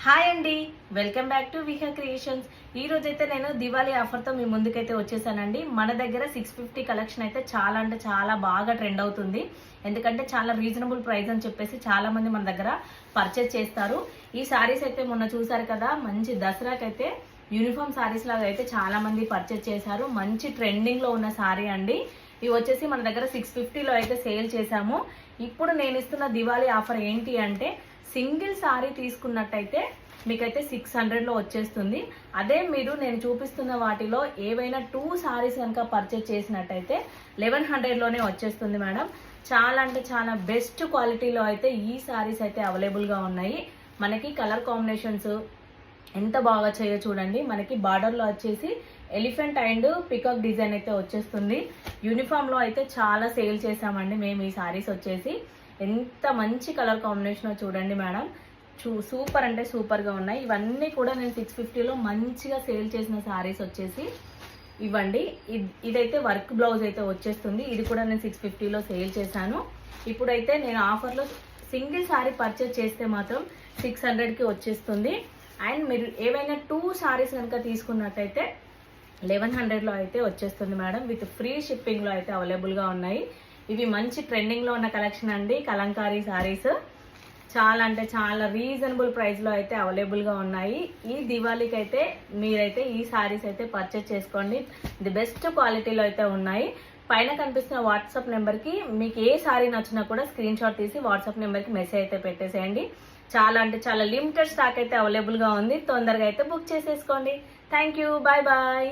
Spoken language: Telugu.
హాయ్ అండి, welcome back to Viha creations. ఈ రోజైతే నేను దివాళీ ఆఫర్తో మీ ముందుకైతే వచ్చేసానండి. మన దగ్గర 650 కలెక్షన్ అయితే చాలా అంటే చాలా బాగా ట్రెండ్ అవుతుంది. ఎందుకంటే చాలా రీజనబుల్ ప్రైస్ అని చెప్పేసి చాలా మంది మన దగ్గర పర్చేస్ చేస్తారు. ఈ సారీస్ అయితే మొన్న చూసారు కదా, మంచి దసరాకైతే యూనిఫామ్ సారీస్ లాగా అయితే చాలా మంది పర్చేస్ చేశారు. మంచి ట్రెండింగ్ లో ఉన్న సారీ అండి. ఇవి వచ్చేసి మన దగ్గర 650లో అయితే సేల్ చేశాము. ఇప్పుడు నేను ఇస్తున్న దివాళీ ఆఫర్ ఏంటి అంటే, సింగిల్ సారీ తీసుకున్నట్టయితే మీకైతే 600లో వచ్చేస్తుంది. అదే మీరు నేను చూపిస్తున్న వాటిలో ఏవైనా 2 సారీస్ కనుక పర్చేస్ చేసినట్టయితే 1100లోనే వచ్చేస్తుంది మేడం. చాలా అంటే చాలా బెస్ట్ క్వాలిటీలో అయితే ఈ సారీస్ అయితే అవైలబుల్గా ఉన్నాయి. మనకి కలర్ కాంబినేషన్స్ ఎంత బాగా చేయో చూడండి. మనకి బార్డర్లో వచ్చేసి ఎలిఫెంట్ అండ్ పికాక్ డిజైన్ అయితే వచ్చేస్తుంది. యూనిఫామ్లో అయితే చాలా సేల్ చేసామండి మేము ఈ సారీస్ వచ్చేసి. ఎంత మంచి కలర్ కాంబినేషన్ చూడండి మేడం. సూపర్ అంటే సూపర్గా ఉన్నాయి. ఇవన్నీ కూడా నేను 650లో మంచిగా సేల్ చేసిన సారీస్ వచ్చేసి ఇవ్వండి. ఇదైతే వర్క్ బ్లౌజ్ అయితే వచ్చేస్తుంది. ఇది కూడా నేను 650లో సేల్ చేశాను. ఇప్పుడైతే నేను ఆఫర్లో సింగిల్ సారీ పర్చేస్ చేస్తే మాత్రం 600కి వచ్చేస్తుంది. అండ్ మీరు ఏవైనా 2 సారీస్ కనుక తీసుకున్నట్టయితే 1100లో అయితే వచ్చేస్తుంది మేడం. విత్ ఫ్రీ షిప్పింగ్లో అయితే అవైలబుల్గా ఉన్నాయి. ఇవి మంచి ట్రెండింగ్లో ఉన్న కలెక్షన్ అండి. కలంకారీ సారీస్ చాలా అంటే చాలా రీజనబుల్ ప్రైస్లో అయితే అవైలబుల్గా ఉన్నాయి. ఈ దివాళీకి అయితే మీరైతే ఈ సారీస్ అయితే పర్చేస్ చేసుకోండి. ది బెస్ట్ క్వాలిటీలో అయితే ఉన్నాయి. పైన కనిపిస్తున్న వాట్సాప్ నెంబర్కి మీకు ఏ సారీ నచ్చినా కూడా స్క్రీన్ షాట్ తీసి వాట్సాప్ నెంబర్కి మెసేజ్ అయితే పెట్టేసేయండి. చాలా అంటే చాలా లిమిటెడ్ స్టాక్ అయితే అవైలబుల్గా ఉంది. తొందరగా అయితే బుక్ చేసేసుకోండి. Thank you, bye bye.